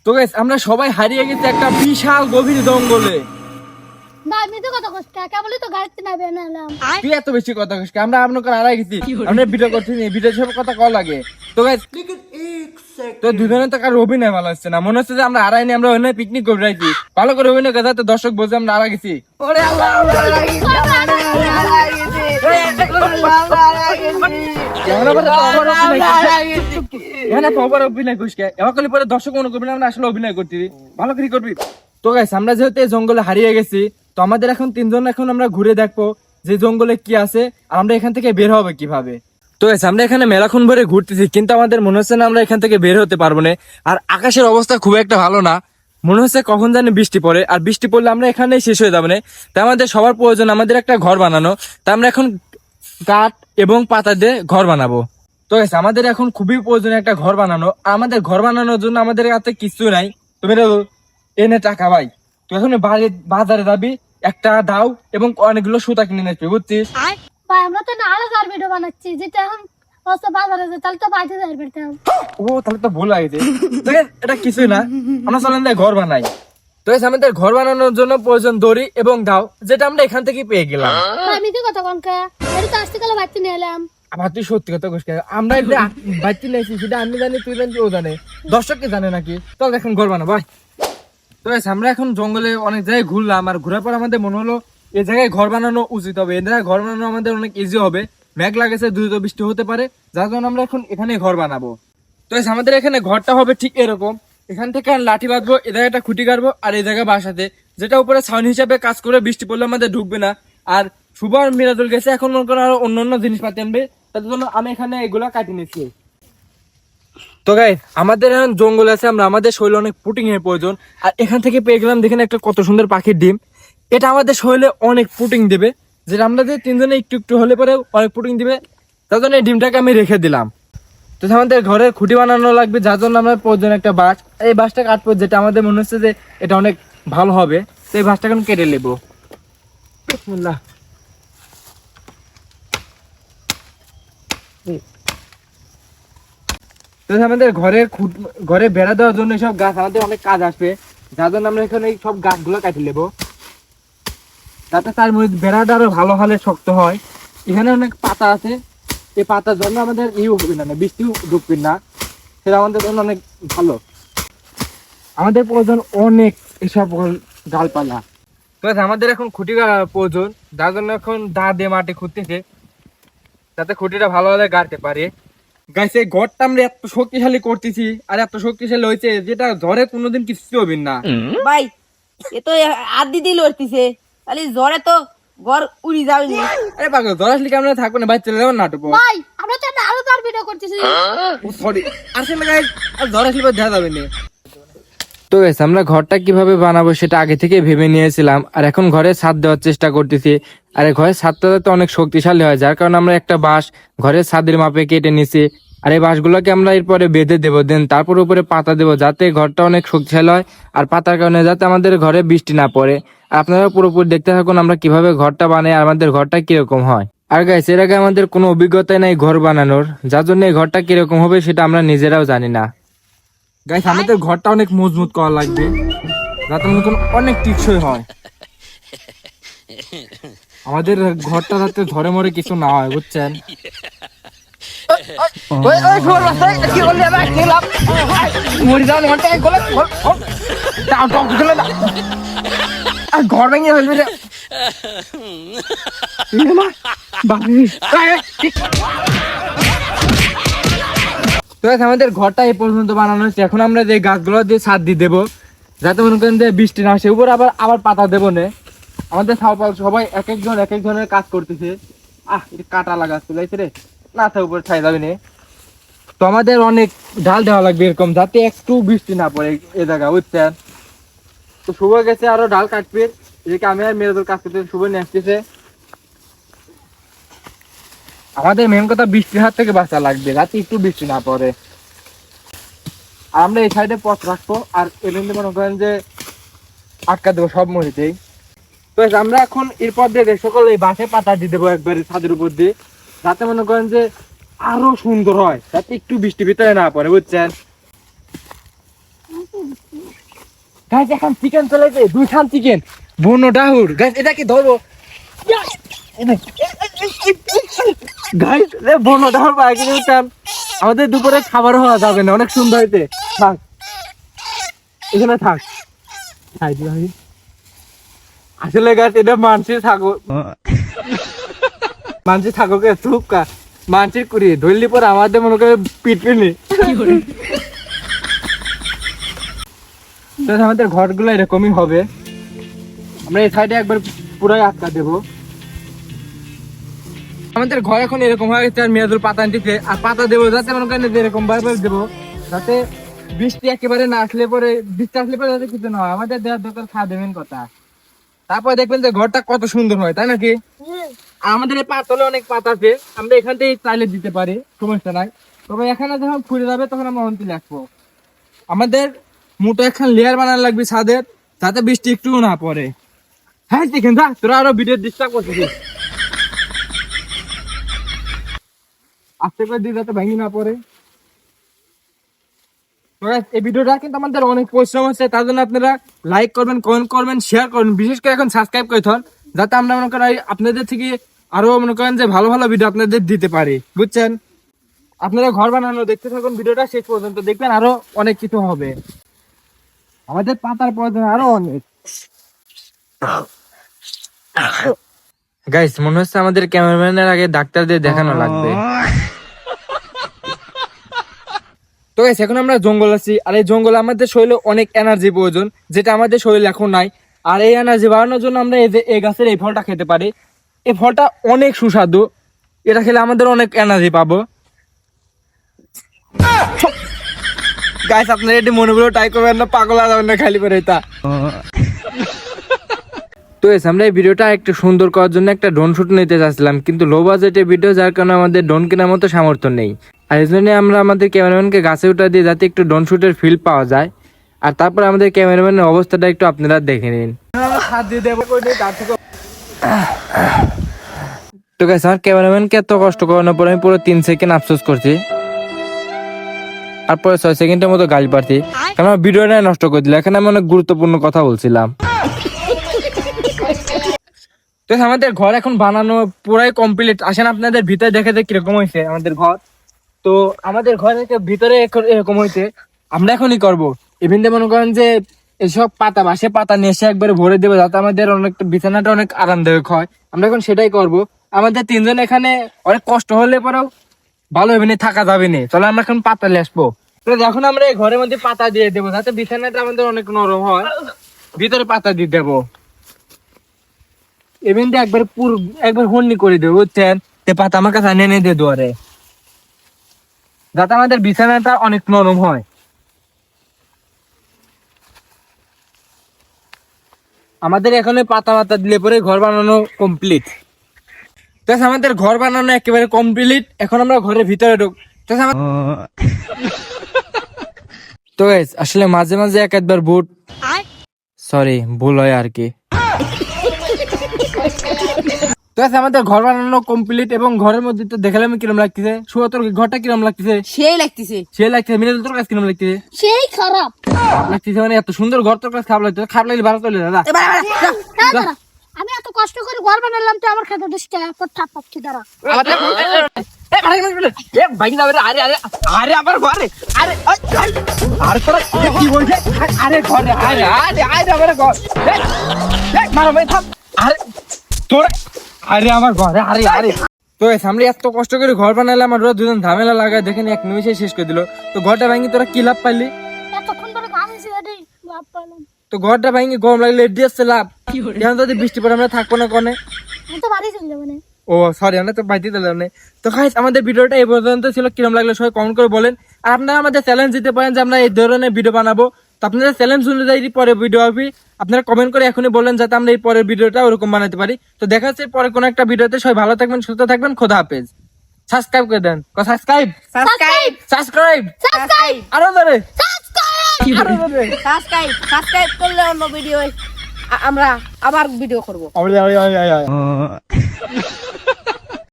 তো গাইস আমরা সবাই হারিয়ে গেছি একটা বিশাল গভীর জঙ্গলে। ভাই আমি তো কথা কষ্ট কেবলই তো গাড়িতে নামে এলাম। তুই এত বেশি কথা কইছিস, আমরা আপনাকে হারাই গেছি। আমরা ভিডিও করছি নি, ভিডিও সব কথা কল লাগে। তো গাইস তো দুজনে তো কার অভিনয় ভালো হচ্ছে না, মনে হচ্ছে যে আমরা হারাইনি, আমরা ওখানে পিকনিক করে রাখছি। ভালো করে অভিনয় করে যাতে দর্শক বোঝে আমরা হারা গেছি। ওরে আল্লাহ আমরা হারা গেছি, আমরা হারা গেছি। এখানে খবর অভিনয় করিস কে? এবার করলে পরে দর্শক মনে করবি না আমরা আসলে অভিনয় করছি। ভালো করে করবি। তো গাইস আমরা যেহেতু এই জঙ্গলে হারিয়ে গেছি, তো আমাদের এখন তিনজন এখন আমরা ঘুরে দেখবো যে জঙ্গলে কি আছে আর আমরা এখান থেকে বের হবে কিভাবে। তো গাইস আমরা এখানে মেলাক্ষণ ভরে ঘুরতেছি, কিন্তু আমাদের মনে হচ্ছে না আমরা এখান থেকে বের হতে পারবো না। আর আকাশের অবস্থা খুব একটা ভালো না, মনে হচ্ছে কখন জানি বৃষ্টি পড়ে, আর বৃষ্টি পড়লে আমরা এখানেই শেষ হয়ে যাবো না। তাই আমাদের সবার প্রয়োজন আমাদের একটা ঘর বানানো। তাই আমরা এখন কাঠ এবং পাতা দিয়ে ঘর বানাবো। তো গাইস আমাদের এখন খুবই প্রয়োজন একটা ঘর বানানো। আর আমাদের ঘর বানানোর জন্য আমাদের কাছে কিছু নাই। তুমি এনে টাকা ভাই, তুই এখন বাজারে যাবি, একটা দাও এবং অনেকগুলো সুতা কিনে নিয়ে আসবি, বুঝছিস? ভাই আমরা তো নাহলে আর ভিডিও বানাচ্ছি যেটা এখন অবস্থা বাজারে আছে তাহলে তো বাইরে যাই পেতাম। ও তাহলে তো ভুল হয়ে গেছে। তো guys, এটা কিছুই না, আমরা চলেন যাই ঘর বানাই। তো guys, আমাদের ঘর বানানোর জন্য প্রয়োজন দড়ি এবং দাও, যেটা আমরা এখান থেকে পেয়ে গেলাম। ভাই আমি তো কথা কনকা এটা তো আসতে গেলে বাইরে নিয়ে এলাম। আবার তুই সত্যি কথা কইস কেন? আমরা এটা বাইতে নিয়েছি, সেটা আমি জানি, তুই জানি, ও জানে, দর্শককে জানে নাকি? চল এখন ঘর বানাবো ভাই। তো guys, আমরা এখন জঙ্গলে অনেক জায়গায় ঘুরলাম, আর ঘোরার পর আমাদের মনে হলো এই জায়গায় ঘর বানানো উচিত হবে। এই জায়গায় ঘর বানানো আমাদের অনেক ইজি হবে। মেঘ লাগেছে, দ্রুত বৃষ্টি হতে পারে, যার জন্য আমরা এখন এখানে ঘর বানাবো। তো guys, আমাদের এখানে ঘরটা হবে ঠিক এরকম। এখান থেকে লাঠি বাঁধবো, এই জায়গাটা খুঁটি কাটবো, আর এই জায়গায় বাসাতে যেটা উপরে ছাউনি হিসাবে কাজ করে, বৃষ্টি পড়লে আমাদের ঢুকবে না। আর শুভ আর মিরাজুল গেছে এখন মনে করো আরো অন্য জিনিসপাতি আনবে, তার জন্য আমি এখানে এগুলা কাটি নিচ্ছি। তো গাইস আমাদের এখন জঙ্গল আছে, আমরা আমাদের শরীরে অনেক প্রোটিন এর প্রয়োজন। আর এখান থেকে পেয়ে গেলাম দেখেন একটা কত সুন্দর পাখির ডিম। এটা আমাদের শরীরে অনেক প্রোটিন দেবে, যেটা আমরা যে তিনজনে একটু একটু হলে পরে অনেক প্রোটিন দিবে, তার জন্য এই ডিমটাকে আমি রেখে দিলাম। তো আমাদের ঘরের খুঁটি বানানো লাগবে, যার জন্য আমরা প্রয়োজন একটা বাঁশ। এই বাঁশটা কাটবো, যেটা আমাদের মনে হচ্ছে যে এটা অনেক ভালো হবে। তো এই বাঁশটা এখন কেটে নেবো। বিসমিল্লাহ। তো আমাদের ঘরে বেড়া দেওয়ার জন্য সব গাছ আমাদের অনেক কাজ আসবে, যার জন্য আমরা এখানে এই সব গাছগুলো কাটিয়ে নেবো, যাতে তার মধ্যে বেড়াটা আরো ভালো হলে শক্ত হয়। এখানে অনেক পাতা আছে, এই পাতার জন্য আমাদের হবে না, বৃষ্টিও ঢুকবে না, সেটা আমাদের জন্য অনেক ভালো। আমাদের প্রয়োজন অনেক এসব ডালপালা। তো আমাদের এখন খুঁটি প্রয়োজন, যার জন্য এখন দা দিয়ে মাটি খুঁড়তেছে, যাতে খুঁটিটা ভালোভাবে গাড়তে পারে। গাইছে ঘরটা আমরা এত শক্তিশালী করতেছি, আর এত শক্তিশালী হয়েছে যেটা ঝড়ে কোনোদিন কিছু হবে না। ভাই এ তো আদি দিল লড়তিছে, তাহলে জ্বরে তো ঘর উড়ি যাবে না। আরে পাগল, ঝড় আসলে কেমন থাকবো না ভাই, চলে যাবো নাটক। ভাই আমরা তো আরো তার ভিডিও করতেছি। সরি আসলে গাইস, আর ঝড় আসলে দেখা যাবে না। তো গাইস আমরা ঘরটা কিভাবে বানাবো সেটা আগে থেকে ভেবে নিয়েছিলাম, আর এখন ঘরে ছাদ দেওয়ার চেষ্টা করতেছি। আর ঘরের ছাদটা যাতে অনেক শক্তিশালী হয়, যার কারণে আমরা একটা বাঁশ ঘরের ছাদের মাপে কেটে নিছি। আর এই বাঁশগুলোকে আমরা এরপরে বেঁধে দেবো, দেন তারপর উপরে পাতা দেবো, যাতে ঘরটা অনেক শক্তিশালী হয়। আর পাতার কারণে যাতে আমাদের ঘরে বৃষ্টি না পড়ে। আর আপনারা পুরোপুরি দেখতে থাকুন আমরা কিভাবে ঘরটা বানাই, আর আমাদের ঘরটা কিরকম হয়। আর গাইস এর আগে আমাদের কোনো অভিজ্ঞতা নাই ঘর বানানোর, যার জন্য এই ঘরটা কিরকম হবে সেটা আমরা নিজেরাও জানি না। গাইস আমাদের ঘরটা অনেক মজবুত করা লাগবে, যাতে মতন অনেক টিকসই হয়। আমাদের ঘরটা যাতে ধরে মরে কিছু না হয়, বুঝছেন? ঘর ভেঙে ফেলবে রে। আমাদের ঘরটা এই পর্যন্ত বানানো হচ্ছে, এখন আমরা যে গাছগুলো দিয়ে ছাদ দিয়ে দেবো, যাতে মনে করেন যে বৃষ্টি না আসে। উপর আবার পাতা দেবো না। আমাদের সবাই এক এক ধরনের কাজ করতেছে। এটা কাটা লাগাচ্ছে রে, না তার উপরে ছাই যাবে না। তো আমাদের অনেক ঢাল দেওয়া লাগবে এরকম, যাতে একটু বৃষ্টি না পড়ে এ জায়গা, বুঝছেন? তো শুভ গেছে আরো ঢাল কাটবে, এদিকে আমি আর মেয়েদের কাজ করতে শুভ নিয়ে আসতেছে। আমাদের মেন কথা বৃষ্টির হাত থেকে বাঁচা লাগবে, যাতে একটু বৃষ্টি না পড়ে। আর আমরা এই সাইডে পথ রাখবো, আর এমনি মনে করেন যে আটকা দেবো সব মরিতেই। তো আমরা এখন এরপর দিয়ে সকল এই বাঁশে পাতা দিয়ে দেবো একবারে ছাদের উপর দিয়ে, যাতে মনে করেন যে আরো সুন্দর হয়, যাতে একটু বৃষ্টি ভিতরে না পড়ে, বুঝছেন? গাইস এখন চিকেন চলেছে, 2 খান চিকেন বনো ডাহুর। গাইস এটা কি ধরবো? গাইস রে বনো ডাহুর বাইকে উঠান, আমাদের দুপুরে খাবার হওয়া যাবে না, অনেক সুন্দর হইতে। থাক এখানে থাক, খাই দিই। আসলে গাছ এটা মানসির থাকো, মানসির থাকোকে চুপকা মানসির করি ধরলি পর আমাদের মনে করে পিটপিনি। আমাদের ঘরগুলো এরকমই হবে, আমরা এই সাইডে একবার পুরাই আটকা দেবো। আমাদের ঘর এখন এরকম হয়ে গেছে, আর মেয়াদুল পাতা আনতেছে, আর পাতা দেবো যাতে মনে করেন এরকম বারবার দেবো, যাতে বৃষ্টি একেবারে না আসলে পরে, বৃষ্টি আসলে পরে যাতে কিছু না হয়। আমাদের দেওয়ার দরকার খাওয়া দেবেন কথা, তারপর দেখবেন যে ঘরটা কত সুন্দর হয়, তাই নাকি? আর আমাদের এই পাতলে অনেক পাতা আছে, আমরা এখান থেকে চাইলে দিতে পারি, সমস্যা নাই। তবে এখানে যখন ফুলে যাবে তখন আমরা অন্তি রাখবো। আমাদের মোটো একখান লেয়ার বানানো লাগবে ছাদের, যাতে বৃষ্টি একটু না পড়ে। হ্যাঁ দেখেন যা, তোরা আরো ভিডিও ডিস্টার্ব করছিস, আস্তে করে দিয়ে যাতে ভেঙে না পড়ে। এই ভিডিওটা কিন্তু আমাদের অনেক পরিশ্রম হচ্ছে, তার জন্য আপনারা লাইক করবেন, কমেন্ট করবেন, শেয়ার করবেন, বিশেষ করে এখন সাবস্ক্রাইব করে থাকুন, যাতে আমরা মনে করেন আপনাদের থেকে আরো মনে করেন যে ভালো ভালো ভিডিও আপনাদের দিতে পারি, বুঝছেন? আপনারা ঘর বানানো দেখতে থাকুন, ভিডিওটা শেষ পর্যন্ত দেখবেন, আরো অনেক কিছু হবে। আমাদের পাতার প্রয়োজন আরো অনেক। গাইস মনে হচ্ছে আমাদের ক্যামেরাম্যানের আগে ডাক্তারদের দেখানো লাগবে। তো গাইস এখন আমরা জঙ্গল আছি, আর এই জঙ্গলে আমাদের শরীরে অনেক এনার্জি প্রয়োজন, যেটা আমাদের শরীরে এখন নাই। আর এই এনার্জি বাড়ানোর জন্য আমরা এই যে এই গাছের এই ফলটা খেতে পারি। এই ফলটা অনেক সুস্বাদু, এটা খেলে আমাদের অনেক এনার্জি পাবো। গাইস আপনারা এটি মনে করে ট্রাই করবেন না, পাগল যাবেন না খালি করে এটা। তো আমরা এই ভিডিওটা একটু সুন্দর করার জন্য একটা ড্রোন শুট নিতে চাচ্ছিলাম, কিন্তু লো বাজেটের ভিডিও, যার কারণে আমাদের ড্রোন কেনার মতো সামর্থ্য নেই। আর এই জন্য আমরা আমাদের ক্যামেরাম্যানকে গাছে উঠা দিয়ে যাতে একটু ড্রোন শুটের ফিল পাওয়া যায়। আর তারপর আমাদের ক্যামেরাম্যানের অবস্থাটা একটু আপনারা দেখে নিন। তো গাইস আমার ক্যামেরাম্যানকে এত কষ্ট করানোর পর আমি পুরো 3 সেকেন্ড আফসোস করছি, আর পরে 6 সেকেন্ডের মতো গালি পাচ্ছি, কারণ আমার ভিডিওটা নষ্ট করে দিল। এখানে আমি অনেক গুরুত্বপূর্ণ কথা বলছিলাম। তো আমাদের ঘর এখন বানানো পুরাই কমপ্লিট, আসেন আপনাদের ভিতরে দেখে যে কিরকম হয়েছে আমাদের ঘর। তো আমাদের ঘরের ভিতরে এরকম হয়েছে, আমরা এখনই করবো ইভেন্টে মনে করেন যে এসব পাতা বাসে পাতা নিয়ে এসে একবারে ভরে দেবো, যাতে আমাদের অনেক বিছানাটা অনেক আরামদায়ক হয়। আমরা এখন সেটাই করব। আমাদের 3 জন এখানে অনেক কষ্ট হলে পরেও ভালো হবে না, থাকা যাবে না। চলো আমরা এখন পাতা নিয়ে আসবো। তো এখন আমরা এই ঘরের মধ্যে পাতা দিয়ে দেবো, যাতে বিছানাটা আমাদের অনেক নরম হয়, ভিতরে পাতা দিয়ে দেবো। ইভেন্টে একবার হন্নি করে দেবো, বুঝছেন? পাতা আমার কাছে এনে দিয়ে দুয়ারে, যাতে আমাদের বিছানাটা অনেক নরম হয়। আমাদের এখানে পাতা দিলে পরে ঘর বানানো কমপ্লিট। আমাদের ঘর বানানো একেবারে কমপ্লিট, এখন আমরা ঘরের ভিতরে ঢুক। তো আসলে মাঝে মাঝে একবার ভুল হয় আর কি। আমাদের ঘর বানানো কমপ্লিট, এবং ঘরের মধ্যে তো দেখালাম কিরম লাগতেছে। তোর ঘরটা কিরম লাগতেছে? সেই লাগতেছে। মিনাজুল তোর কাছে কিরম লাগতেছে? সেই খারাপ লাগতেছে, মানে এত সুন্দর ঘর তোর কাছে খারাপ লাগতেছে? খারাপ লাগলে ভালো চলে দাদা। আমি এত কষ্ট করে ঘর বানালাম, তো আমার খেতে দিস পাচ্ছি দাঁড়া। আমরা এত কষ্ট করে ঘর বানালাম, আর ওরা দুজন ঝামেলা লাগায় দেখেন 1 নিমিষে শেষ করে দিল। তো ঘরটা ভাঙি তোরা কি লাভ পাইলি? এতক্ষণ ধরে ঘামছি, লাভ পাইলাম। তো ঘরটা ভাঙি গরম লাগলে এটি আসছে লাভ। এখন যদি বৃষ্টি পড়ে আমরা থাকবো না কোনে? আমি তো বাড়ি চলে যাবো না। ও সরি, আমরা তো বাইতে দিলাম না। তো গাইস আমাদের ভিডিওটা এই পর্যন্ত ছিল, কিরম লাগলো সবাই কমেন্ট করে বলেন। আর আপনারা আমাদের চ্যালেঞ্জ দিতে পারেন যে আমরা এই ধরনের ভিডিও বানাবো। তো আপনারা চ্যালেঞ্জ অনুযায়ী পরে ভিডিও হবে, আপনারা কমেন্ট করে এখনই বলেন, যাতে আমরা এই পরের ভিডিওটা ওরকম বানাতে পারি। তো দেখা যাচ্ছে পরে কোনো একটা ভিডিওতে। সবাই ভালো থাকবেন, সুস্থ থাকবেন, খোদা হাফেজ। সাবস্ক্রাইব করে দেন, সাবস্ক্রাইব আরো ধরে সাবস্ক্রাইব করলে অন্য ভিডিও আমরা আবার ভিডিও করবো।